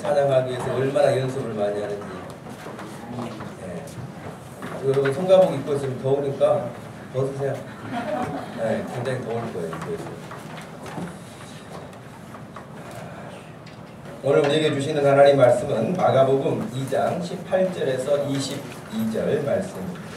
찬양하기 위해서 얼마나 연습을 많이 하는지. 여러분 송가복 입고 있으면 더우니까 벗으세요. 굉장히 더울 거예요. 그래서. 오늘 우리에게 주시는 하나님 말씀은 마가복음 2장 18절에서 22절 말씀입니다.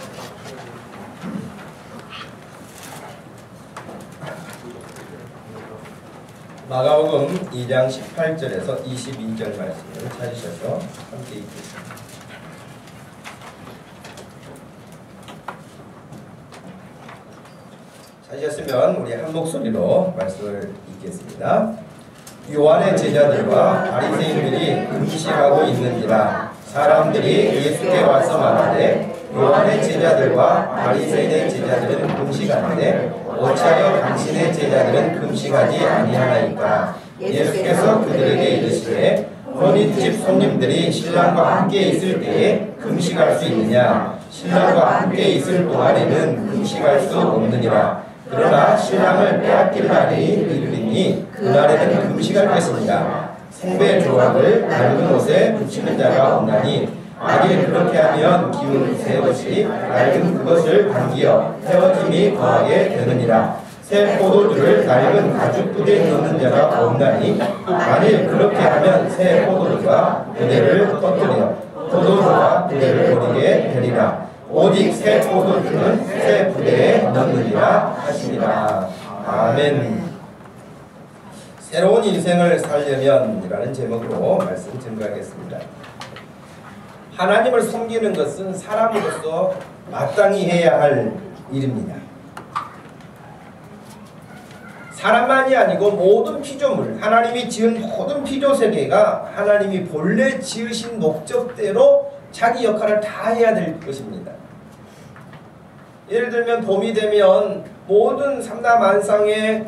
마가복음 2장 18절에서 22절 말씀을 찾으셔서 함께 읽겠습니다. 찾으셨으면 우리 한 목소리로 말씀을 읽겠습니다. 요한의 제자들과 바리새인들이 금식하고 있는지라 사람들이 예수께 와서 말하되 요한의 제자들과 바리새인의 제자들은 금식하는데 어찌하여 당신의 제자들은 금식하지 아니하나이까? 예수께서 그들에게 이르시되 혼인집 손님들이 신랑과 함께 있을 때에 금식할 수 있느냐? 신랑과 함께 있을 동안에는 금식할 수 없느니라. 그러나 신랑을 빼앗길 날이 이르리니 그날에는 금식할 것입니다. 생배 조각을 낡은 옷에 붙이는 자가 없나니 만일 그렇게 하면 기운 새 옷이 낡은 그것을 당기어 헤어짐이 더하게 되느니라. 새 포도주를 낡은 가죽 부대에 넣는 자가 없나니 만일 그렇게 하면 새 포도주가 부대를 터뜨려 포도주가 부대를 버리게 되리라. 오직 새 포도주는 새 부대에 넣느니라 하시니라. 아멘. 새로운 인생을 살려면 이라는 제목으로 말씀 증거하겠습니다. 하나님을 섬기는 것은 사람으로서 마땅히 해야 할 일입니다. 사람만이 아니고 모든 피조물, 하나님이 지은 모든 피조세계가 하나님이 본래 지으신 목적대로 자기 역할을 다 해야 될 것입니다. 예를 들면 봄이 되면 모든 삼다만상에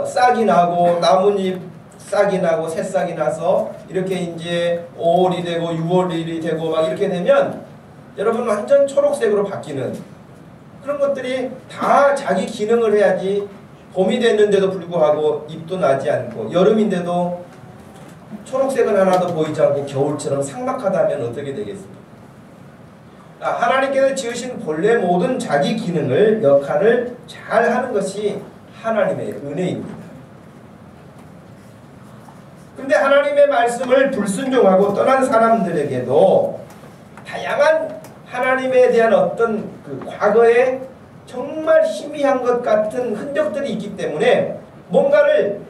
싹이 나고 나뭇잎 싹이 나고 새싹이 나서 이렇게 이제 5월이 되고 6월이 되고 막 이렇게 되면 여러분 완전 초록색으로 바뀌는 그런 것들이 다 자기 기능을 해야지. 봄이 됐는데도 불구하고 잎도 나지 않고 여름인데도 초록색은 하나도 보이지 않고 겨울처럼 삭막하다면 어떻게 되겠습니까? 하나님께서 지으신 본래 모든 자기 기능을 역할을 잘 하는 것이 하나님의 은혜입니다. 근데 하나님의 말씀을 불순종하고 떠난 사람들에게도 다양한 하나님에 대한 어떤 그 과거에 정말 희미한 것 같은 흔적들이 있기 때문에 뭔가를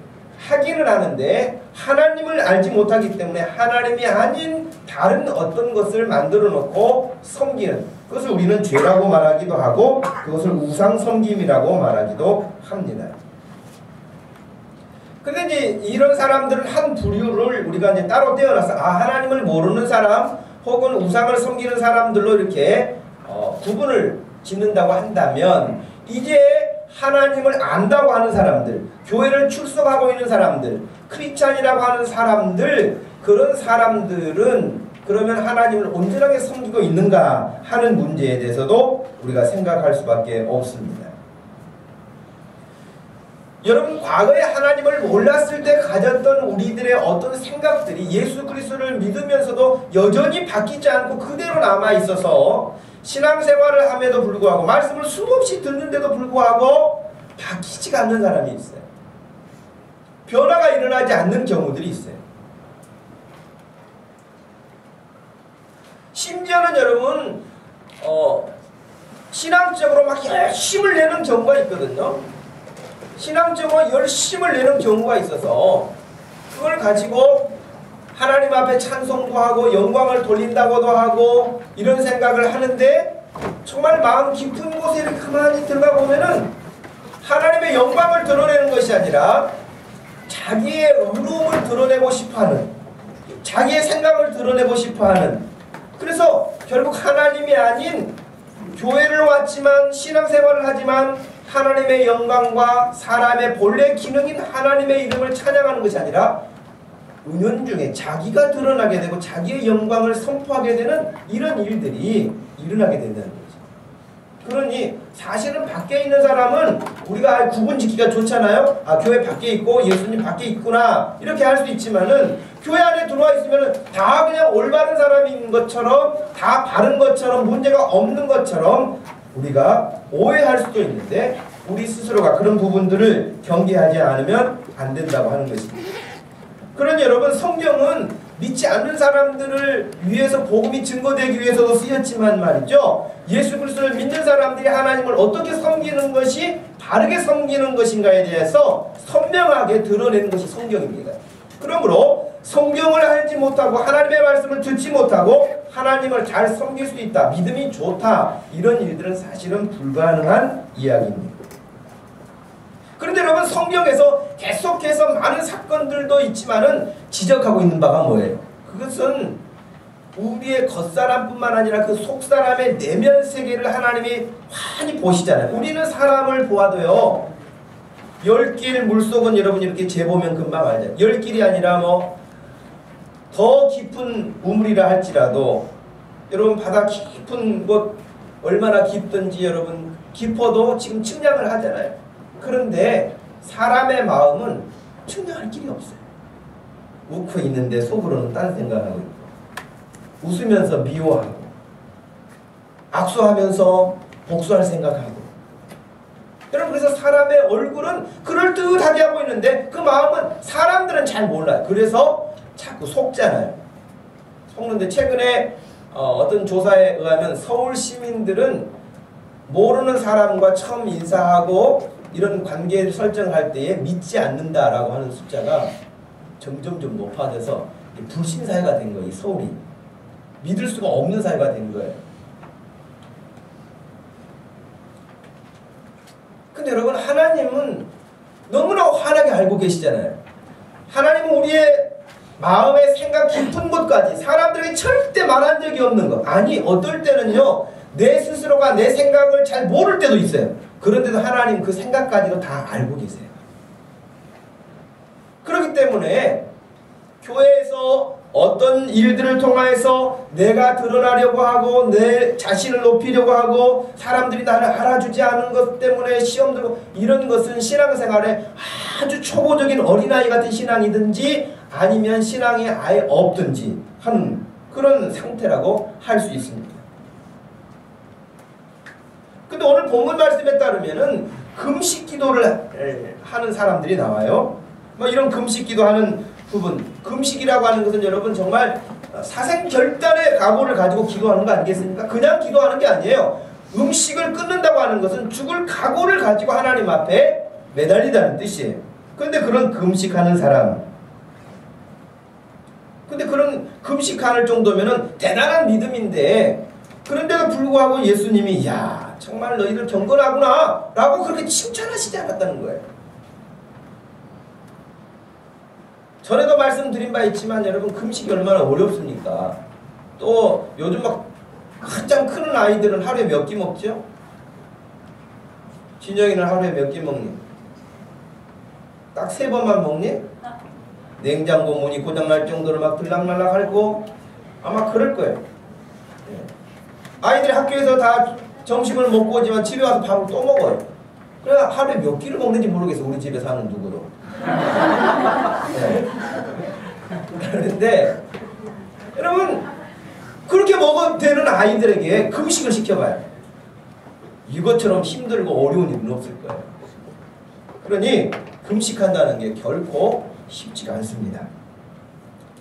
하기는 하는데 하나님을 알지 못하기 때문에 하나님이 아닌 다른 어떤 것을 만들어 놓고 섬기는 그것을 우리는 죄라고 말하기도 하고 그것을 우상 섬김이라고 말하기도 합니다. 근데 이제 이런 사람들은 한 부류를 우리가 이제 따로 떼어놔서 하나님을 모르는 사람 혹은 우상을 섬기는 사람들로 이렇게 구분을 짓는다고 한다면 이제 하나님을 안다고 하는 사람들, 교회를 출석하고 있는 사람들, 크리스찬이라고 하는 사람들, 그런 사람들은 그러면 하나님을 온전하게 섬기고 있는가 하는 문제에 대해서도 우리가 생각할 수밖에 없습니다. 여러분 과거에 하나님을 몰랐을 때 가졌던 우리들의 어떤 생각들이 예수 그리스도를 믿으면서도 여전히 바뀌지 않고 그대로 남아있어서 신앙생활을 함에도 불구하고 말씀을 수없이 듣는데도 불구하고 바뀌지가 않는 사람이 있어요. 변화가 일어나지 않는 경우들이 있어요. 심지어는 여러분 신앙적으로 막 열심을 내는 경우가 있거든요. 신앙적으로 열심을 내는 경우가 있어서 그걸 가지고 하나님 앞에 찬송도 하고 영광을 돌린다고도 하고 이런 생각을 하는데 정말 마음 깊은 곳에 이렇게 가만히 들어가 보면은 하나님의 영광을 드러내는 것이 아니라 자기의 의로움을 드러내고 싶어하는 자기의 생각을 드러내고 싶어하는 그래서 결국 하나님이 아닌 교회를 왔지만 신앙생활을 하지만 하나님의 영광과 사람의 본래 기능인 하나님의 이름을 찬양하는 것이 아니라 은연중에 자기가 드러나게 되고 자기의 영광을 선포하게 되는 이런 일들이 일어나게 된다는 거죠. 그러니 사실은 밖에 있는 사람은 우리가 구분 짓기가 좋잖아요. 교회 밖에 있고 예수님 밖에 있구나 이렇게 할 수 있지만은 교회 안에 들어와 있으면 다 그냥 올바른 사람인 것처럼, 다 바른 것처럼, 문제가 없는 것처럼 우리가 오해할 수도 있는데, 우리 스스로가 그런 부분들을 경계하지 않으면 안 된다고 하는 것입니다. 그러니 여러분, 성경은 믿지 않는 사람들을 위해서 복음이 증거되기 위해서도 쓰였지만 말이죠, 예수 그리스도를 믿는 사람들이 하나님을 어떻게 섬기는 것이 바르게 섬기는 것인가에 대해서 선명하게 드러내는 것이 성경입니다. 그러므로 성경을 알지 못하고 하나님의 말씀을 듣지 못하고 하나님을 잘 섬길 수 있다, 믿음이 좋다, 이런 일들은 사실은 불가능한 이야기입니다. 그런데 여러분, 성경에서 계속해서 많은 사건들도 있지만은 지적하고 있는 바가 뭐예요? 그것은 우리의 겉사람뿐만 아니라 그 속사람의 내면 세계를 하나님이 환히 보시잖아요. 우리는 사람을 보아도요, 열길 물속은 여러분 이렇게 재보면 금방 알잖아요. 열길이 아니라 뭐 더 깊은 우물이라 할지라도, 여러분 바다 깊은 곳 얼마나 깊든지 여러분 깊어도 지금 측량을 하잖아요. 그런데 사람의 마음은 측량할 길이 없어요. 웃고 있는데 속으로는 딴 생각하고 있고, 웃으면서 미워하고, 악수하면서 복수할 생각하고. 여러분, 그래서 사람의 얼굴은 그럴듯하게 하고 있는데 그 마음은 사람들은 잘 몰라요. 그래서 자꾸 속잖아요. 속는데, 최근에 어떤 조사에 의하면 서울 시민들은 모르는 사람과 처음 인사하고 이런 관계를 설정할 때에 믿지 않는다라고 하는 숫자가 점점 높아져서 불신 사회가 된 거예요. 이 서울이 믿을 수가 없는 사회가 된 거예요. 근데 여러분, 하나님은 너무나 환하게 알고 계시잖아요. 하나님은 우리의 마음의 생각 깊은 곳까지 사람들에게 절대 말한 적이 없는 것. 아니, 어떨 때는요, 내 스스로가 내 생각을 잘 모를 때도 있어요. 그런데도 하나님 그 생각까지도 다 알고 계세요. 그렇기 때문에 교회에서 어떤 일들을 통해서 내가 드러나려고 하고 내 자신을 높이려고 하고 사람들이 나를 알아주지 않은 것 때문에 시험 들고, 이런 것은 신앙생활에 아주 초보적인 어린아이 같은 신앙이든지 아니면 신앙이 아예 없든지 하는 그런 상태라고 할 수 있습니다. 근데 오늘 본문 말씀에 따르면은 금식 기도를 하는 사람들이 나와요. 뭐 이런 금식 기도하는 부분, 금식이라고 하는 것은 여러분 정말 사생결단의 각오를 가지고 기도하는 거 아니겠습니까? 그냥 기도하는 게 아니에요. 음식을 끊는다고 하는 것은 죽을 각오를 가지고 하나님 앞에 매달리다는 뜻이에요. 그런데 그런 금식하는 사람, 근데 그런 금식할 정도면은 대단한 믿음인데, 그런데도 불구하고 예수님이 야, 정말 너희들 경건하구나 라고 그렇게 칭찬하시지 않았다는 거예요. 전에도 말씀드린 바 있지만 여러분, 금식이 얼마나 어렵습니까? 또 요즘 막 한참 크는 아이들은 하루에 몇 끼 먹죠? 진영이는 하루에 몇 끼 먹니? 딱 3번만 먹니? 냉장고 문이 고장날 정도로 막 들락날락 앓고 아마 그럴 거예요. 아이들이 학교에서 다 점심을 먹고 오지만 집에 와서 밥을 또 먹어요. 그래 하루에 몇 끼를 먹는지 모르겠어, 우리 집에 사는 누구도. 네. 그런데 여러분, 그렇게 먹어도 되는 아이들에게 금식을 시켜봐요. 이것처럼 힘들고 어려운 일은 없을 거예요. 그러니 금식한다는 게 결코 쉽지가 않습니다.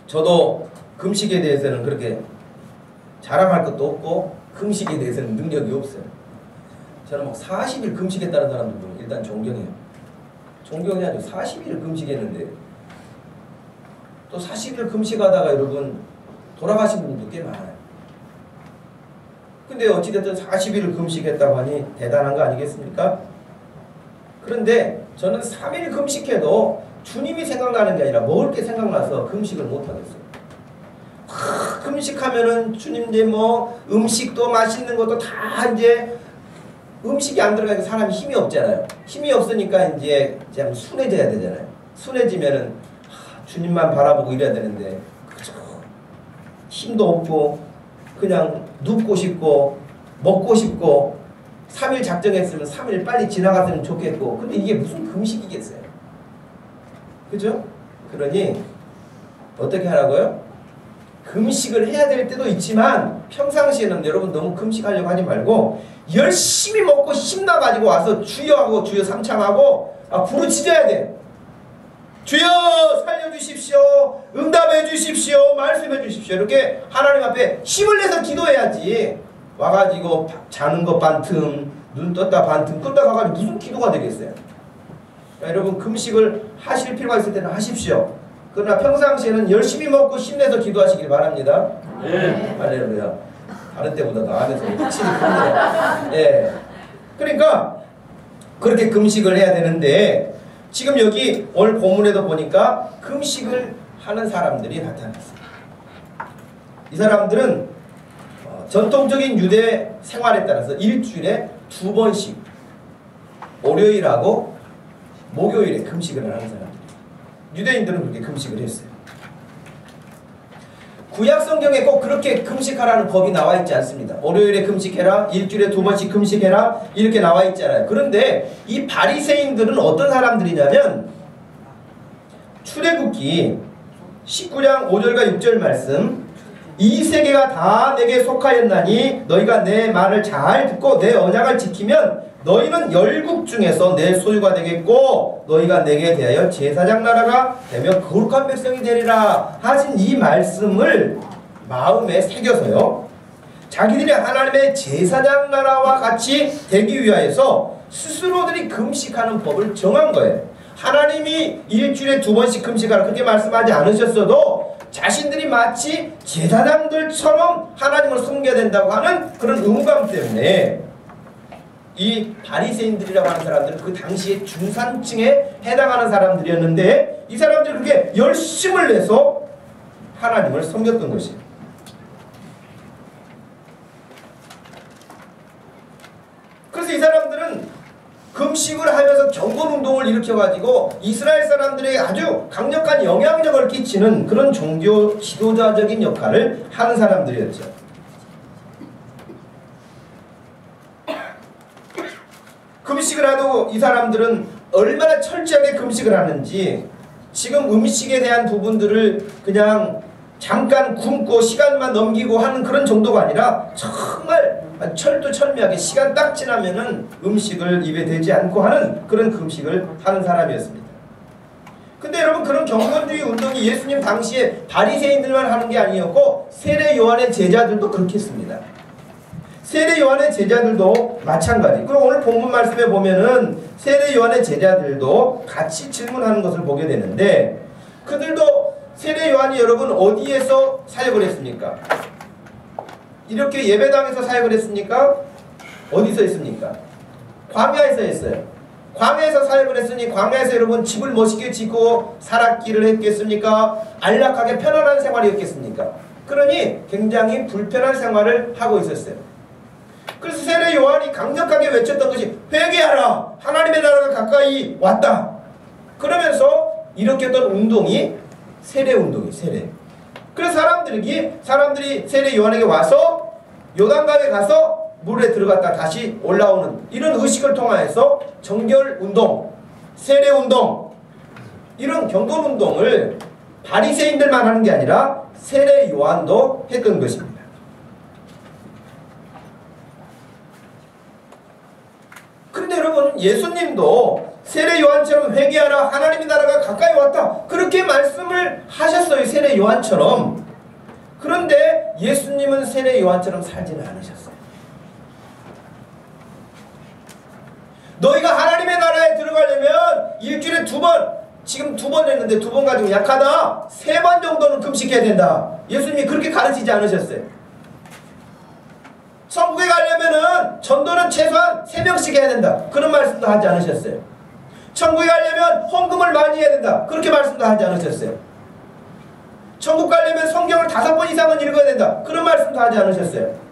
저도 금식에 대해서는 그렇게 자랑할 것도 없고 금식에 대해서는 능력이 없어요. 저는 막 40일 금식했다는 사람들 보면 일단 존경해요. 존경이 아니고 40일을 금식했는데, 또 40일 금식하다가 여러분 돌아가신 분들도 꽤 많아요. 근데 어찌됐든 40일을 금식했다고 하니 대단한 거 아니겠습니까? 그런데 저는 3일 금식해도 주님이 생각나는 게 아니라 먹을 게 생각나서 금식을 못하겠어요. 금식하면은 주님 이제 뭐 음식도 맛있는 것도 다 이제 음식이 안 들어가니까 사람이 힘이 없잖아요. 힘이 없으니까 이제 그냥 순해져야 되잖아요. 순해지면은 주님만 바라보고 이래야 되는데 그저 힘도 없고 그냥 눕고 싶고 먹고 싶고 3일 작정했으면 3일 빨리 지나갔으면 좋겠고, 근데 이게 무슨 금식이겠어요? 그죠? 그러니 어떻게 하라고요? 금식을 해야 될 때도 있지만 평상시에는 여러분 너무 금식하려고 하지 말고 열심히 먹고 힘나가지고 와서 주여하고 주여 삼창하고 부르짖어야 돼. 주여 살려주십시오. 응답해 주십시오. 말씀해 주십시오. 이렇게 하나님 앞에 힘을 내서 기도해야지. 와가지고 자는 것 반틈, 눈 떴다 반틈 끄다 가가지고 무슨 기도가 되겠어요? 여러분 금식을 하실 필요가 있을 때는 하십시오. 그러나 평상시에는 열심히 먹고 힘내서 기도하시길 바랍니다. 네. 할렐루야. 다른 때보다 나아면서 확실히 큽니다. 예. 그러니까 그렇게 금식을 해야 되는데 지금 여기 오늘 본문에도 보니까 금식을 하는 사람들이 나타났어요. 이 사람들은 전통적인 유대 생활에 따라서 일주일에 2번씩 월요일하고 목요일에 금식을 하는 사람들. 유대인들은 그렇게 금식을 했어요. 구약 성경에 꼭 그렇게 금식하라는 법이 나와 있지 않습니다. 월요일에 금식해라, 일주일에 2번씩 금식해라 이렇게 나와 있잖아요. 그런데 이 바리새인들은 어떤 사람들이냐면 출애굽기 19장 5절과 6절 말씀 이 세계가 다 내게 속하였나니 너희가 내 말을 잘 듣고 내 언약을 지키면 너희는 열국 중에서 내 소유가 되겠고 너희가 내게 대하여 제사장 나라가 되며 거룩한 백성이 되리라 하신 이 말씀을 마음에 새겨서요. 자기들이 하나님의 제사장 나라와 같이 되기 위하여서 스스로들이 금식하는 법을 정한 거예요. 하나님이 일주일에 2번씩 금식하라 그렇게 말씀하지 않으셨어도 자신들이 마치 제사장들처럼 하나님을 섬겨야 된다고 하는 그런 의무감 때문에 이 바리새인들이라고 하는 사람들은 그 당시에 중산층에 해당하는 사람들이었는데 이 사람들이 그렇게 열심을 내서 하나님을 섬겼던 것이에요. 그래서 이 사람들은 금식을 하면서 경건운동을 일으켜가지고 이스라엘 사람들에게 아주 강력한 영향력을 끼치는 그런 종교 지도자적인 역할을 하는 사람들이었죠. 금식을 하도 이 사람들은 얼마나 철저하게 금식을 하는지 지금 음식에 대한 부분들을 그냥 잠깐 굶고 시간만 넘기고 하는 그런 정도가 아니라 정말 철두철미하게 시간 딱 지나면은 음식을 입에 대지 않고 하는 그런 금식을 하는 사람이었습니다. 근데 여러분 그런 경건주의 운동이 예수님 당시에 바리새인들만 하는 게 아니었고 세례 요한의 제자들도 그렇게 했습니다. 세례 요한의 제자들도 마찬가지. 그리고 오늘 본문 말씀에 보면은 세례 요한의 제자들도 같이 질문하는 것을 보게 되는데 그들도 세례 요한이 여러분 어디에서 사역을 했습니까? 이렇게 예배당에서 사역을 했습니까? 어디서 했습니까? 광야에서 했어요. 광야에서 사역을 했으니 광야에서 여러분 집을 멋있게 짓고 살았기를 했겠습니까? 안락하게 편안한 생활이었겠습니까? 그러니 굉장히 불편한 생활을 하고 있었어요. 그래서 세례 요한이 강력하게 외쳤던 것이 회개하라! 하나님의 나라가 가까이 왔다! 그러면서 일으켰던 운동이 세례 운동이에요. 세례. 그래서 사람들이 세례 요한에게 와서 요단강에 가서 물에 들어갔다 다시 올라오는 이런 의식을 통하여서 정결운동, 세례운동 이런 경건운동을 바리새인들만 하는 게 아니라 세례 요한도 했던 것입니다. 그런데 여러분 예수님도 세례 요한처럼 회개하라 하나님의 나라가 가까이 왔다 그렇게 말씀을 하셨어요. 세례 요한처럼. 그런데 예수님은 세례 요한처럼 살지는 않으셨어요. 너희가 하나님의 나라에 들어가려면 일주일에 2번 지금 2번 했는데 2번 가지고 약하다 3번 정도는 금식해야 된다. 예수님이 그렇게 가르치지 않으셨어요. 천국에 가려면은 전도는 최소한 3명씩 해야 된다. 그런 말씀도 하지 않으셨어요. 천국에 가려면 헌금을 많이 해야 된다. 그렇게 말씀도 하지 않으셨어요. 천국 가려면 성경을 5번 이상은 읽어야 된다. 그런 말씀도 하지 않으셨어요.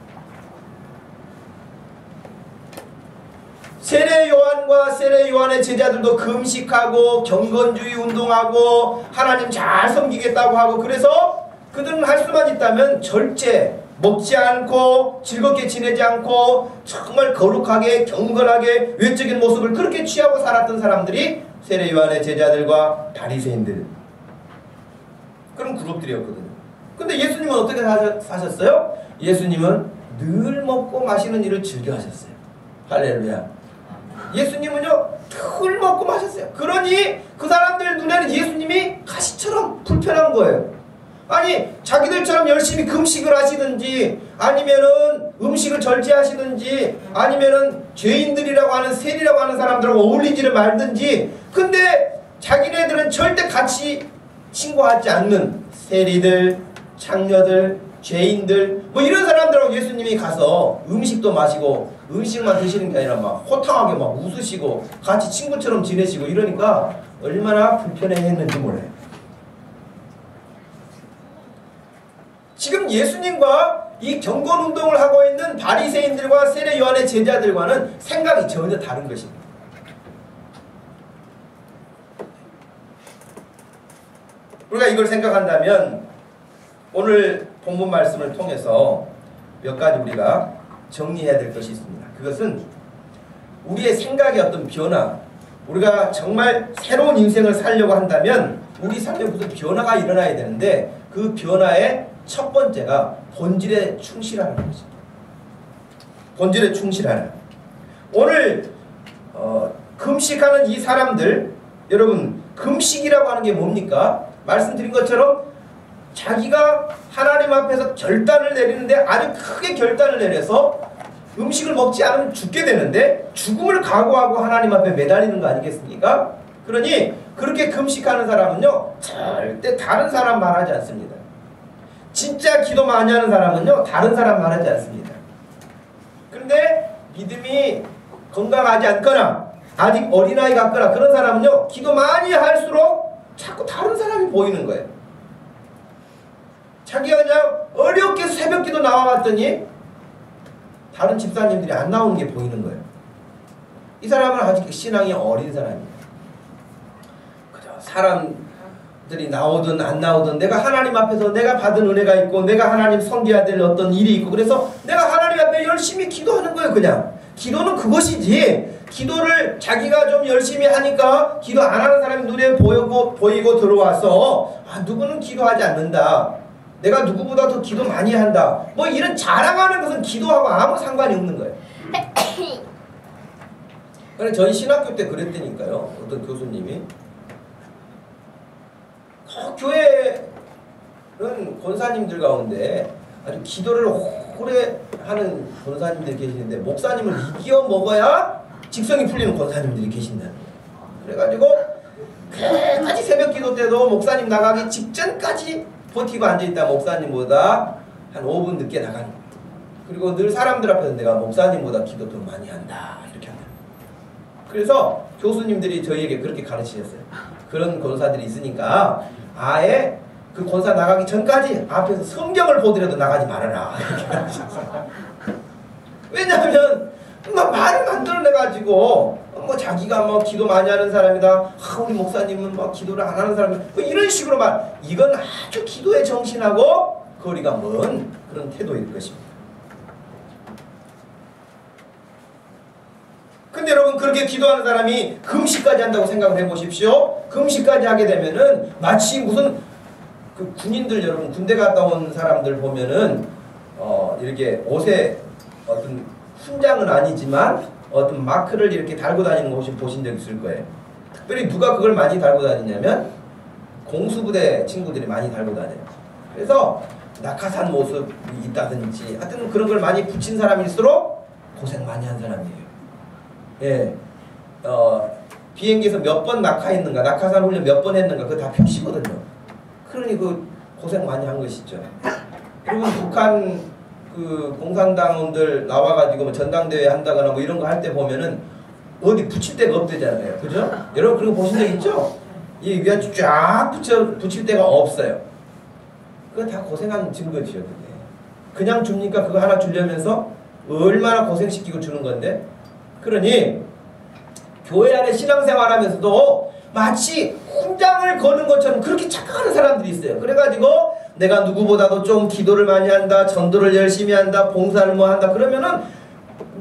세례 요한과 세례 요한의 제자들도 금식하고 경건주의 운동하고 하나님 잘 섬기겠다고 하고 그래서 그들은 할 수만 있다면 절제 먹지 않고 즐겁게 지내지 않고 정말 거룩하게 경건하게 외적인 모습을 그렇게 취하고 살았던 사람들이 세례 요한의 제자들과 바리새인들. 그런 그룹들이었거든요. 근데 예수님은 어떻게 사셨어요? 예수님은 늘 먹고 마시는 일을 즐겨 하셨어요. 할렐루야. 예수님은요 늘 먹고 마셨어요. 그러니 그 사람들 눈에는 예수님이 가시처럼 불편한 거예요. 아니 자기들처럼 열심히 금식을 하시든지 아니면은 음식을 절제하시든지 아니면은 죄인들이라고 하는 세리라고 하는 사람들하고 어울리지를 말든지, 근데 자기네들은 절대 같이 친구하지 않는 세리들, 창녀들, 죄인들 뭐 이런 사람들하고 예수님이 가서 음식도 마시고 음식만 드시는 게 아니라 막 호탕하게 막 웃으시고 같이 친구처럼 지내시고 이러니까 얼마나 불편해했는지 몰라요. 지금 예수님과 이 경건운동을 하고 있는 바리새인들과 세례 요한의 제자들과는 생각이 전혀 다른 것입니다. 우리가 이걸 생각한다면 오늘 본문 말씀을 통해서 몇 가지 우리가 정리해야 될 것이 있습니다. 그것은 우리의 생각의 어떤 변화, 우리가 정말 새로운 인생을 살려고 한다면 우리 삶에 무슨 변화가 일어나야 되는데 그 변화의 첫 번째가 본질에 충실하는 것입니다. 본질에 충실하는. 오늘 금식하는 이 사람들, 여러분 금식이라고 하는 게 뭡니까? 말씀드린 것처럼 자기가 하나님 앞에서 결단을 내리는데 아주 크게 결단을 내려서 음식을 먹지 않으면 죽게 되는데 죽음을 각오하고 하나님 앞에 매달리는 거 아니겠습니까? 그러니 그렇게 금식하는 사람은요 절대 다른 사람 말하지 않습니다. 진짜 기도 많이 하는 사람은요 다른 사람 말하지 않습니다. 그런데 믿음이 건강하지 않거나 아직 어린아이 같거나 그런 사람은요 기도 많이 할수록 자꾸 다른 사람이 보이는 거예요. 자기가 그냥 어렵게 새벽기도 나와봤더니 다른 집사님들이 안 나오는 게 보이는 거예요. 이 사람은 아직 신앙이 어린 사람이에요. 그죠? 사람들이 나오든 안 나오든 내가 하나님 앞에서 내가 받은 은혜가 있고 내가 하나님 섬겨야 될 어떤 일이 있고 그래서 내가 하나님 앞에 열심히 기도하는 거예요. 그냥 기도는 그것이지, 기도를 자기가 좀 열심히 하니까 기도 안 하는 사람이 눈에 보이고 들어와서 아 누구는 기도하지 않는다, 내가 누구보다 더 기도 많이 한다, 뭐 이런 자랑하는 것은 기도하고 아무 상관이 없는 거예요. 그래서 저희 신학교 때 그랬다니까요. 어떤 교수님이 교회는 권사님들 가운데 아주 기도를 오래 하는 권사님들이 계시는데 목사님을 이겨 먹어야 직성이 풀리는 권사님들이 계신다는 거예요. 그래가지고 끝까지 새벽 기도 때도 목사님 나가기 직전까지 버티고 앉아있다 목사님보다 한 5분 늦게 나가는 거예요. 그리고 늘 사람들 앞에서 내가 목사님보다 기도 더 많이 한다 이렇게 한다. 그래서 교수님들이 저희에게 그렇게 가르치셨어요. 그런 권사들이 있으니까 아예 그 권사 나가기 전까지 앞에서 성경을 보더라도 나가지 말아라 이렇게 가르치셨어요. 왜냐하면 막 말을 만들어내가지고 뭐 자기가 뭐 기도 많이 하는 사람이다, 아 우리 목사님은 뭐 기도를 안 하는 사람이다, 뭐 이런 식으로 말, 이건 아주 기도에 정신하고 거리가 먼 그런 태도일 것입니다. 근데 여러분 그렇게 기도하는 사람이 금식까지 한다고 생각을 해보십시오. 금식까지 하게 되면은 마치 무슨 그 군인들, 여러분 군대 갔다 온 사람들 보면은 이렇게 옷에 어떤 훈장은 아니지만 어떤 마크를 이렇게 달고 다니는 거 혹시 보신 적 있을 거예요. 특별히 누가 그걸 많이 달고 다니냐면 공수부대 친구들이 많이 달고 다녀요. 그래서 낙하산 모습이 있다든지 하여튼 그런 걸 많이 붙인 사람일수록 고생 많이 한 사람이에요. 예, 비행기에서 몇 번 낙하했는가, 낙하산 훈련 몇 번 했는가 그거 다 표시거든요. 그러니 그 고생 많이 한 것이죠. 그리고 북한 그 공산당원들 나와가지고 뭐 전당대회 한다거나 뭐 이런 거 할 때 보면은 어디 붙일 데가 없대잖아요. 그죠? 여러분 그런 거 보신 적 있죠? 이 위에 쫙 붙일 데가 없어요. 그거 다 고생한 증거지요. 그냥 줍니까? 그거 하나 주려면서 얼마나 고생시키고 주는 건데. 그러니 교회 안에 신앙생활 하면서도 마치 훈장을 거는 것처럼 그렇게 착각하는 사람들이 있어요. 그래가지고 내가 누구보다도 좀 기도를 많이 한다, 전도를 열심히 한다, 봉사를 뭐 한다 그러면은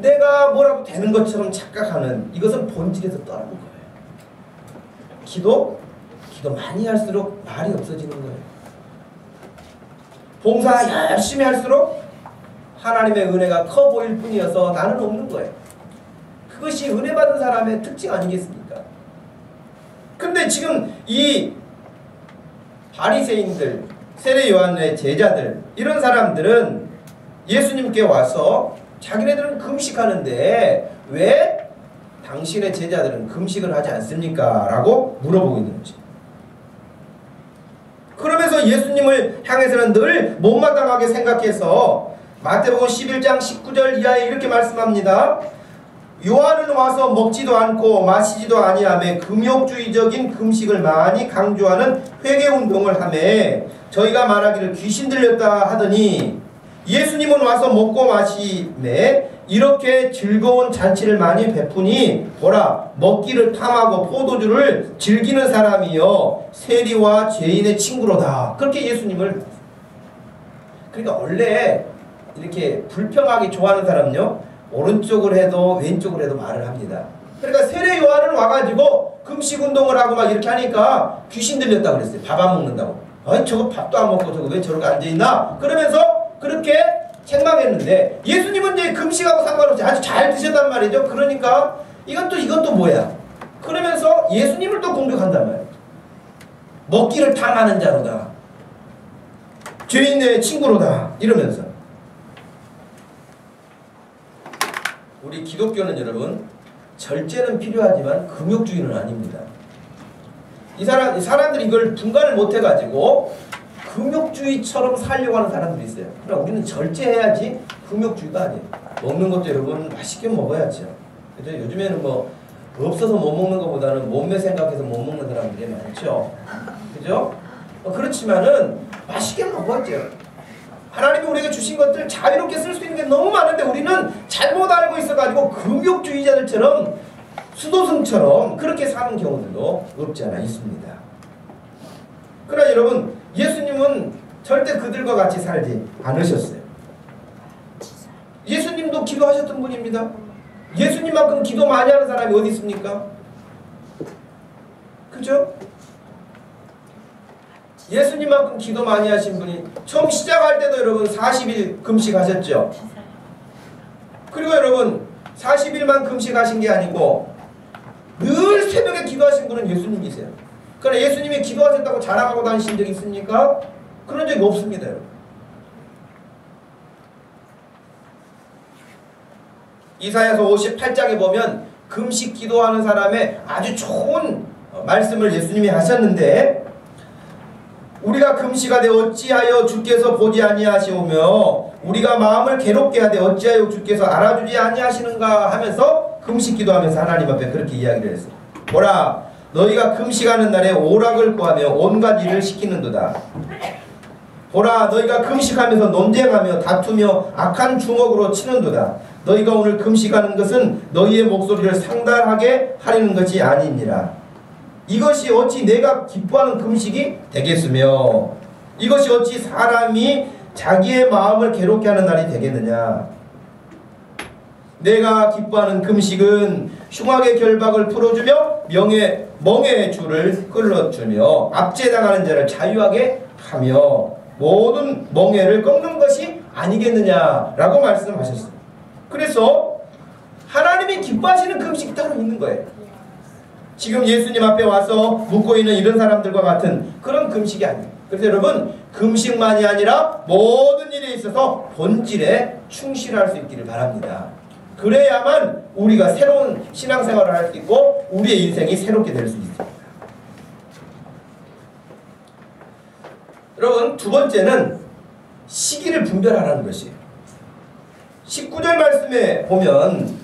내가 뭐라고 되는 것처럼 착각하는, 이것은 본질에서 떠나는 거예요. 기도 많이 할수록 말이 없어지는 거예요. 봉사 열심히 할수록 하나님의 은혜가 커 보일 뿐이어서 나는 없는 거예요. 그것이 은혜 받은 사람의 특징 아니겠습니까? 근데 지금 이 바리새인들, 세례 요한의 제자들, 이런 사람들은 예수님께 와서 자기네들은 금식하는데 왜 당신의 제자들은 금식을 하지 않습니까? 라고 물어보고 있는 거지. 그러면서 예수님을 향해서는 늘 못마땅하게 생각해서 마태복음 11장 19절 이하에 이렇게 말씀합니다. 요한은 와서 먹지도 않고 마시지도 아니하며 금욕주의적인 금식을 많이 강조하는 회개운동을 하며 저희가 말하기를 귀신 들렸다 하더니 예수님은 와서 먹고 마시매 이렇게 즐거운 잔치를 많이 베푸니 보라 먹기를 탐하고 포도주를 즐기는 사람이여 세리와 죄인의 친구로다. 그렇게 예수님을, 그러니까 원래 이렇게 불평하기 좋아하는 사람은요 오른쪽으로 해도 왼쪽으로 해도 말을 합니다. 그러니까 세례 요한은 와가지고 금식운동을 하고 막 이렇게 하니까 귀신 들렸다고 그랬어요. 밥 안 먹는다고. 아니 저거 밥도 안 먹고 저거 왜 저렇게 앉아있나? 그러면서 그렇게 책망했는데 예수님은 이제 금식하고 상관없이 아주 잘 드셨단 말이죠. 그러니까 이건 또 뭐야? 그러면서 예수님을 또 공격한단 말이에요. 먹기를 탐하는 자로다. 죄인의 친구로다. 이러면서. 우리 기독교는 여러분 절제는 필요하지만 금욕주의는 아닙니다. 이 사람들이 이걸 분간을 못해가지고 금욕주의처럼 살려고 하는 사람들이 있어요. 그러나 우리는 절제해야지 금욕주의가 아니에요. 먹는 것도 여러분 맛있게 먹어야죠. 그죠? 요즘에는 뭐 없어서 못 먹는 것보다는 몸매 생각해서 못 먹는 사람들이 많죠. 그죠? 그렇지만은 맛있게 먹어야죠. 하나님이 우리에게 주신 것들 자유롭게 쓸 수 있는 게 너무 많은데 우리는 잘못 알고 있어가지고 금욕주의자들처럼 수도승처럼 그렇게 사는 경우들도 없지 않아 있습니다. 그러나 여러분 예수님은 절대 그들과 같이 살지 않으셨어요. 예수님도 기도하셨던 분입니다. 예수님만큼 기도 많이 하는 사람이 어디 있습니까? 그죠? 예수님만큼 기도 많이 하신 분이 처음 시작할 때도 여러분 40일 금식하셨죠. 그리고 여러분 40일만 금식하신 게 아니고 늘 새벽에 기도하신 분은 예수님이세요. 그러나 예수님이 기도하셨다고 자랑하고 다니신 적이 있습니까? 그런 적이 없습니다. 여러분. 이사야서 58장에 보면 금식 기도하는 사람의 아주 좋은 말씀을 예수님이 하셨는데 우리가 금식하되 어찌하여 주께서 보지 아니하시오며 우리가 마음을 괴롭게 하되 어찌하여 주께서 알아주지 아니하시는가 하면서 금식 기도하면서 하나님 앞에 그렇게 이야기를 했어요. 보라 너희가 금식하는 날에 오락을 구하며 온갖 일을 시키는도다. 보라 너희가 금식하면서 논쟁하며 다투며 악한 주먹으로 치는도다. 너희가 오늘 금식하는 것은 너희의 목소리를 상달하게 하려는 것이 아니니라. 이것이 어찌 내가 기뻐하는 금식이 되겠으며 이것이 어찌 사람이 자기의 마음을 괴롭게 하는 날이 되겠느냐. 내가 기뻐하는 금식은 흉악의 결박을 풀어주며 멍의 줄을 끌어주며 압제당하는 자를 자유하게 하며 모든 멍에를 꺾는 것이 아니겠느냐라고 말씀하셨습니다. 그래서 하나님이 기뻐하시는 금식이 따로 있는 거예요. 지금 예수님 앞에 와서 묵고 있는 이런 사람들과 같은 그런 금식이 아니에요. 그래서 여러분 금식만이 아니라 모든 일에 있어서 본질에 충실할 수 있기를 바랍니다. 그래야만 우리가 새로운 신앙생활을 할 수 있고 우리의 인생이 새롭게 될 수 있습니다. 여러분 두 번째는 시기를 분별하라는 것이에요. 19절 말씀에 보면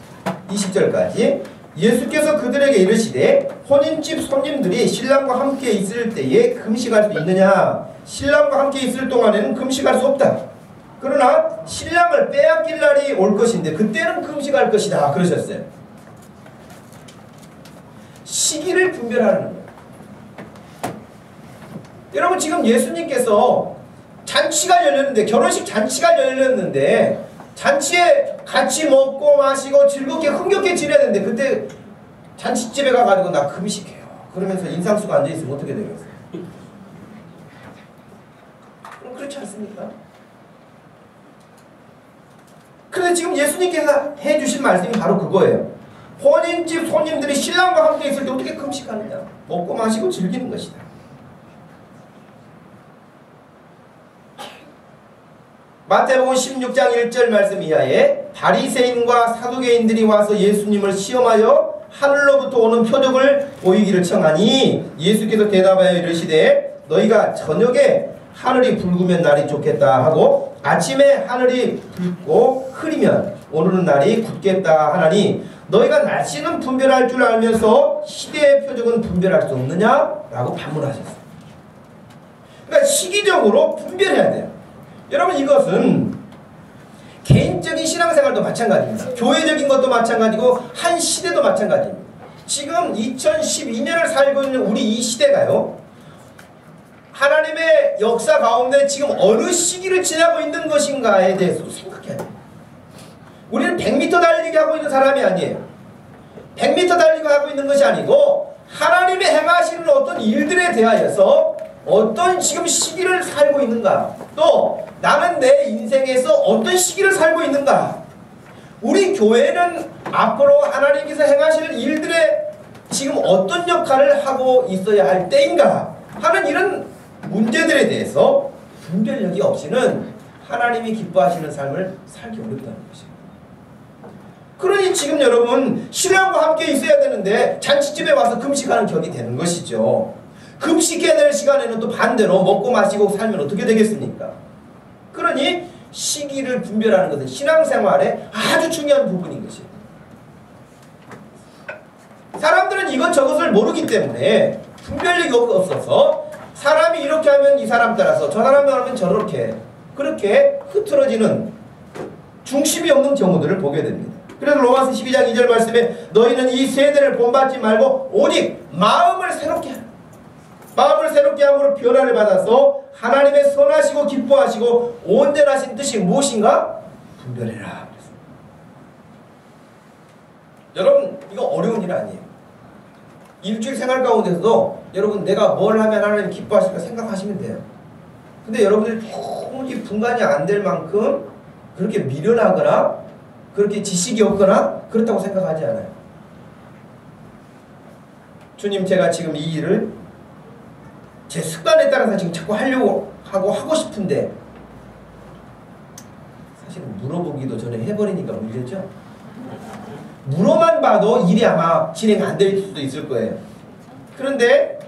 20절까지 예수께서 그들에게 이르시되 혼인집 손님들이 신랑과 함께 있을 때에 금식할 수 있느냐. 신랑과 함께 있을 동안에는 금식할 수 없다. 그러나 신랑을 빼앗길 날이 올 것인데 그때는 금식할 것이다 그러셨어요. 시기를 분별하는 거예요. 여러분 지금 예수님께서 잔치가 열렸는데 결혼식 잔치가 열렸는데 잔치에 같이 먹고 마시고 즐겁게 흥겹게 지내야 되는데 그때 잔치집에 가가지고 나 금식해요 그러면서 인상수가 앉아있으면 어떻게 되겠어요? 그럼 그렇지 않습니까? 그래서 지금 예수님께서 해주신 말씀이 바로 그거예요. 혼인집 손님들이 신랑과 함께 있을 때 어떻게 금식하느냐? 먹고 마시고 즐기는 것이다. 마태복음 16장 1절 말씀 이하에 바리새인과 사두개인들이 와서 예수님을 시험하여 하늘로부터 오는 표적을 보이기를 청하니 예수께서 대답하여 이르시되 너희가 저녁에 하늘이 붉으면 날이 좋겠다 하고 아침에 하늘이 붉고 흐리면 오르는 날이 굳겠다 하나니 너희가 날씨는 분별할 줄 알면서 시대의 표적은 분별할 수 없느냐? 라고 반문하셨어요. 그러니까 시기적으로 분별해야 돼요. 여러분 이것은 개인적인 신앙생활도 마찬가지입니다. 교회적인 것도 마찬가지고 한 시대도 마찬가지입니다. 지금 2012년을 살고 있는 우리 이 시대가요. 하나님의 역사 가운데 지금 어느 시기를 지나고 있는 것인가에 대해서도 생각해야 돼요. 우리는 100m 달리기 하고 있는 사람이 아니에요. 100m 달리기 하고 있는 것이 아니고 하나님의 행하시는 어떤 일들에 대하여서 어떤 지금 시기를 살고 있는가, 또 나는 내 인생에서 어떤 시기를 살고 있는가, 우리 교회는 앞으로 하나님께서 행하실 일들에 지금 어떤 역할을 하고 있어야 할 때인가 하는 이런 문제들에 대해서 분별력이 없이는 하나님이 기뻐하시는 삶을 살기 어렵다는 것입니다. 그러니 지금 여러분 신랑과 함께 있어야 되는데 잔치집에 와서 금식하는 격이 되는 것이죠. 금식해야 될 시간에는 또 반대로 먹고 마시고 살면 어떻게 되겠습니까? 그러니 시기를 분별하는 것은 신앙생활의 아주 중요한 부분인 것이에요. 사람들은 이것저것을 모르기 때문에 분별력이 없어서 사람이 이렇게 하면 이 사람 따라서 저 사람이 하면 저렇게 그렇게 흐트러지는 중심이 없는 경우들을 보게 됩니다. 그래서 로마서 12장 2절 말씀에 너희는 이 세대를 본받지 말고 오직 마음을 새롭게 하라. 마음을 새롭게 함으로 변화를 받아서 하나님의 선하시고 기뻐하시고 온전하신 뜻이 무엇인가 분별해라. 여러분 이거 어려운 일 아니에요. 일주일 생활 가운데서도 여러분 내가 뭘 하면 하나님 기뻐하실까 생각하시면 돼요. 근데 여러분들이 도무지 분간이 안 될 만큼 그렇게 미련하거나 그렇게 지식이 없거나 그렇다고 생각하지 않아요. 주님 제가 지금 이 일을 제 습관에 따라서 지금 자꾸 하려고 하고 싶은데 사실은 물어보기도 전에 해버리니까 문제죠. 물어만 봐도 일이 아마 진행 안 될 수도 있을 거예요. 그런데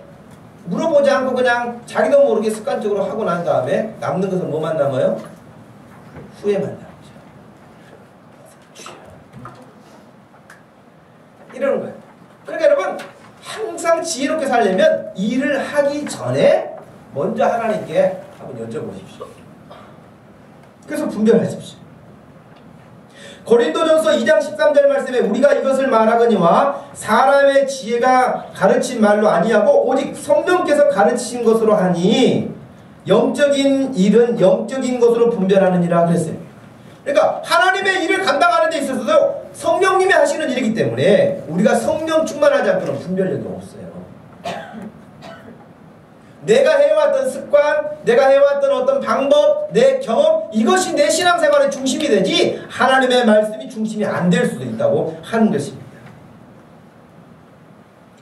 물어보지 않고 그냥 자기도 모르게 습관적으로 하고 난 다음에 남는 것은 뭐만 남아요? 후회만 남죠. 이러는 거예요. 그러니까 여러분 항상 지혜롭게 살려면 일을 하기 전에 먼저 하나님께 한번 여쭤보십시오. 그래서 분별하십시오. 고린도전서 2장 13절 말씀에 우리가 이것을 말하거니와 사람의 지혜가 가르친 말로 아니하고 오직 성령께서 가르치신 것으로 하니 영적인 일은 영적인 것으로 분별하느니라 그랬어요. 그러니까 하나님의 일을 감당하는 데 있어서도 성령님이 하시는 일이기 때문에 우리가 성령 충만하지 않고는 분별력이 없어요. 내가 해왔던 습관, 내가 해왔던 어떤 방법, 내 경험, 이것이 내 신앙생활의 중심이 되지 하나님의 말씀이 중심이 안 될 수도 있다고 하는 것입니다.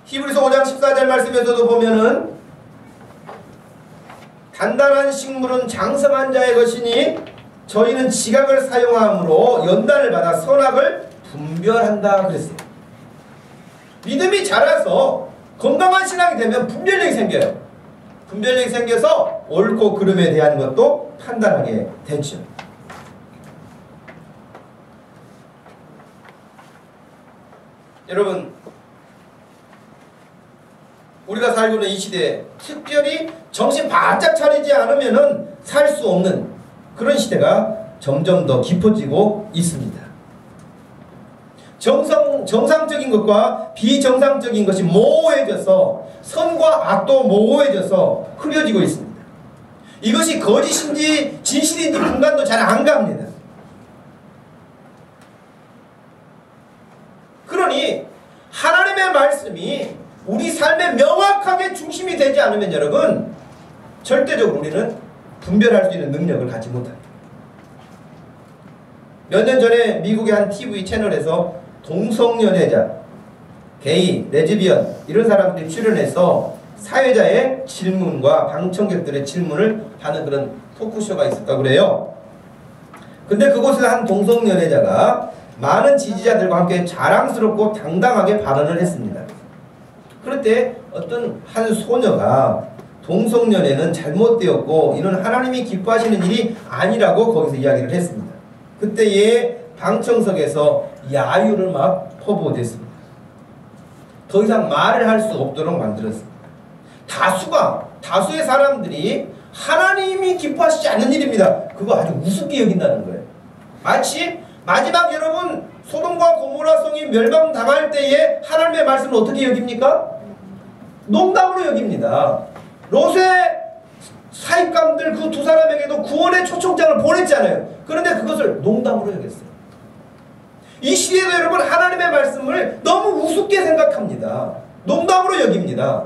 히브리서 5장 14절 말씀에서도 보면은 단단한 식물은 장성한 자의 것이니 저희는 지각을 사용함으로 연단을 받아 선악을 분별한다 그랬어요. 믿음이 자라서 건강한 신앙이 되면 분별력이 생겨요. 분별력이 생겨서 옳고 그름에 대한 것도 판단하게 되죠. 여러분 우리가 살고 있는 이 시대에 특별히 정신 바짝 차리지 않으면 살 수 없는 그런 시대가 점점 더 깊어지고 있습니다. 정상적인 것과 비정상적인 것이 모호해져서 선과 악도 모호해져서 흐려지고 있습니다. 이것이 거짓인지 진실인지 분간도 잘 안 갑니다. 그러니 하나님의 말씀이 우리 삶에 명확하게 중심이 되지 않으면 여러분 절대적으로 우리는 분별할 수 있는 능력을 갖지 못합니다. 몇 년 전에 미국의 한 TV 채널에서 동성연애자, 게이, 레즈비언 이런 사람들이 출연해서 사회자의 질문과 방청객들의 질문을 하는 그런 토크쇼가 있었다고 그래요. 근데 그곳에 한 동성연애자가 많은 지지자들과 함께 자랑스럽고 당당하게 발언을 했습니다. 그럴 때 어떤 한 소녀가 동성연애는 잘못되었고 이는 하나님이 기뻐하시는 일이 아니라고 거기서 이야기를 했습니다. 그때의 방청석에서 야유를 막 퍼부어댔습니다. 더 이상 말을 할 수 없도록 만들었습니다. 다수의 사람들이 하나님이 기뻐하시지 않는 일입니다. 그거 아주 우습게 여긴다는 거예요. 마치 마지막 여러분 소돔과 고모라 성이 멸망당할 때에 하나님의 말씀을 어떻게 여깁니까? 농담으로 여깁니다. 롯의 사익감들 그 두 사람에게도 구원의 초청장을 보냈잖아요. 그런데 그것을 농담으로 여겼어요. 이 시대에도 여러분 하나님의 말씀을 너무 우습게 생각합니다. 농담으로 여깁니다.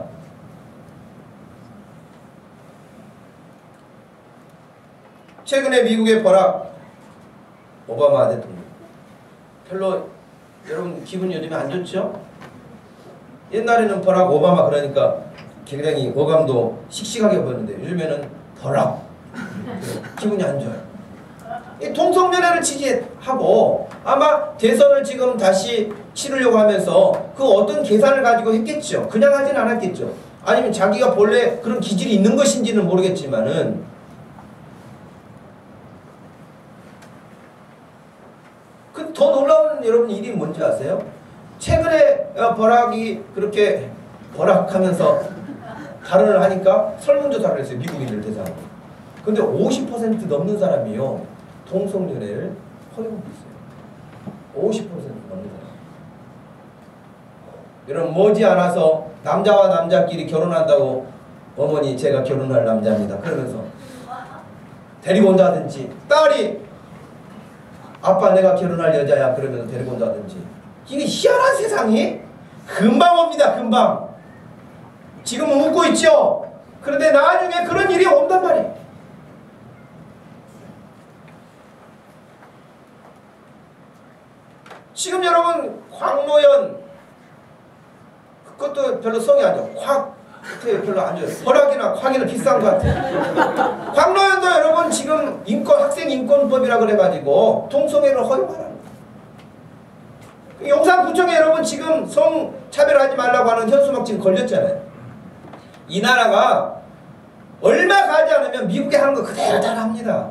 최근에 미국의 버락 오바마 대통령 별로 여러분 기분이 요즘에 안 좋죠? 옛날에는 버락 오바마 그러니까 굉장히 어감도 씩씩하게 보였는데 요즘에는 버락 기분이 안 좋아요. 이 동성연애를 지지하고 아마 대선을 지금 다시 치르려고 하면서 그 어떤 계산을 가지고 했겠죠. 그냥 하진 않았겠죠. 아니면 자기가 본래 그런 기질이 있는 것인지는 모르겠지만은 그 더 놀라운 여러분 일이 뭔지 아세요? 최근에 버락이 그렇게 버락하면서 발언을 하니까 설문조사를 했어요. 미국인들 대상으로. 근데 50% 넘는 사람이요. 동성연애를 허용하고 있어요. 50% 넘는 사람. 여러분 머지않아서 남자와 남자끼리 결혼한다고 어머니 제가 결혼할 남자입니다. 그러면서 데리고 온다든지 딸이 아빠 내가 결혼할 여자야 그러면서 데리고 온다든지 이게 희한한 세상이 금방 옵니다. 금방. 지금은 웃고 있죠. 그런데 나중에 그런 일이 온단 말이에요. 지금 여러분 광노연 그것도 별로 성이 안 좋아. 콱 별로 안 좋아요. 버락이나 콱이나 비싼 것 같아요. 광노연도 여러분 지금 학생 인권법이라 그래가지고 동성애를 허용하라는 거예요. 용산구청에 여러분 지금 성차별하지 말라고 하는 현수막 지금 걸렸잖아요. 이 나라가 얼마 가지 않으면 미국에 하는 거 그대로 따라합니다.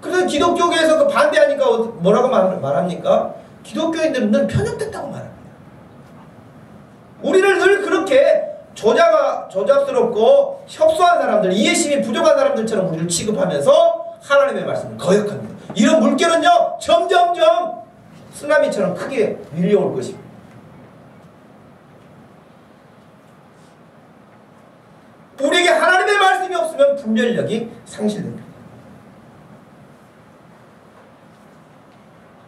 그래서 기독교계에서 그 반대하니까 뭐라고 말합니까? 기독교인들은 늘 편협됐다고 말합니다. 우리를 늘 그렇게 저잡스럽고 협소한 사람들, 이해심이 부족한 사람들처럼 우리를 취급하면서 하나님의 말씀을 거역합니다. 이런 물결은요 점점점 쓰나미처럼 크게 밀려올 것입니다. 우리에게 하나님의 말씀이 없으면 분별력이 상실됩니다.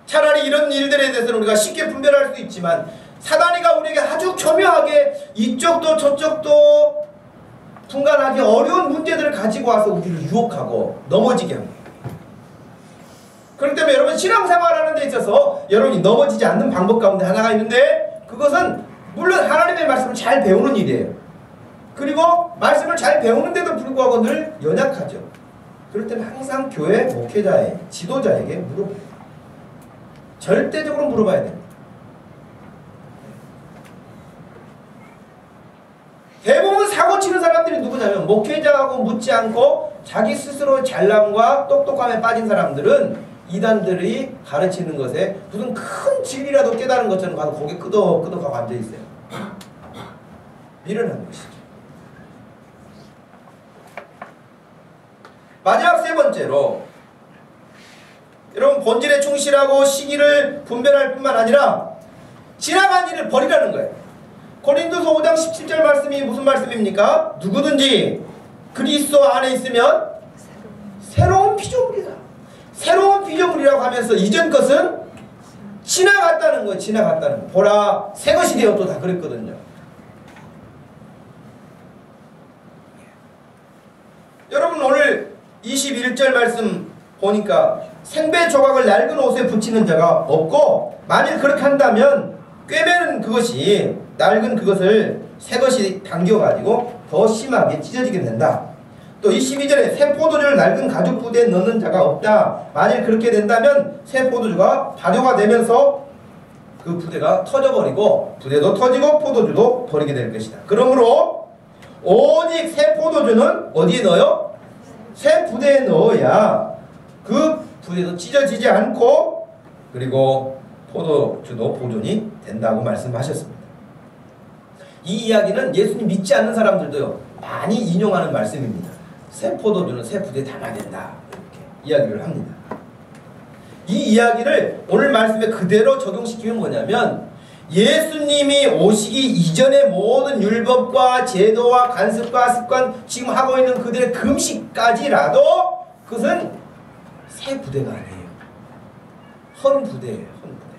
차라리 이런 일들에 대해서는 우리가 쉽게 분별할 수 있지만 사단이가 우리에게 아주 교묘하게 이쪽도 저쪽도 분간하기 어려운 문제들을 가지고 와서 우리를 유혹하고 넘어지게 합니다. 그렇기 때문에 여러분 신앙생활하는 데 있어서 여러분이 넘어지지 않는 방법 가운데 하나가 있는데 그것은 물론 하나님의 말씀을 잘 배우는 일이에요. 그리고 말씀을 잘 배우는데도 불구하고 늘 연약하죠. 그럴 때는 항상 교회 목회자의 지도자에게 물어봐요. 절대적으로 물어봐야 됩니다. 대부분 사고치는 사람들이 누구냐면 목회자하고 묻지 않고 자기 스스로 잘남과 똑똑함에 빠진 사람들은 이단들이 가르치는 것에 무슨 큰 진리라도 깨달은 것처럼 가서 고개 끄덕끄덕하고 앉아있어요. 미련한 것이죠. 마지막 세 번째로 여러분 본질에 충실하고 시기를 분별할 뿐만 아니라 지나간 일을 버리라는 거예요. 고린도서 5장 17절 말씀이 무슨 말씀입니까? 누구든지 그리스도 안에 있으면 새로운 피조물이다. 새로운 피조물이라고 하면서 이전 것은 지나갔다는 거예요. 지나갔다는 거. 보라 새 것이 되었다 그랬거든요. 여러분 오늘 21절 말씀 보니까 생배 조각을 낡은 옷에 붙이는 자가 없고, 만일 그렇게 한다면 꿰매는 그것이 낡은 그것을 새 것이 당겨가지고 더 심하게 찢어지게 된다. 또 22절에 새 포도주를 낡은 가죽 부대에 넣는 자가 없다. 만일 그렇게 된다면 새 포도주가 발효가 되면서 그 부대가 터져버리고, 부대도 터지고 포도주도 버리게 될 것이다. 그러므로 오직 새 포도주는 어디에 넣어요? 새 부대에 넣어야 그 부대도 찢어지지 않고, 그리고 포도주도 보존이 된다고 말씀하셨습니다. 이 이야기는 예수님 믿지 않는 사람들도요 많이 인용하는 말씀입니다. 새 포도주는 새 부대에 담아야 된다, 이렇게 이야기를 합니다. 이 이야기를 오늘 말씀에 그대로 적용시키면 뭐냐면, 예수님이 오시기 이전의 모든 율법과 제도와 간습과 습관, 지금 하고 있는 그들의 금식까지라도 그것은 새 부대가 아니에요. 헌 부대예요. 헌 부대.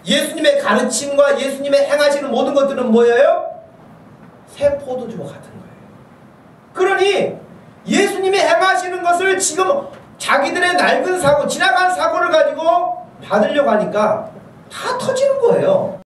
예수님의 가르침과 예수님의 행하시는 모든 것들은 뭐예요? 새 포도주와 같은 거예요. 그러니 예수님이 행하시는 것을 지금 자기들의 낡은 사고, 지나간 사고를 가지고 받으려고 하니까 다 터지는 거예요.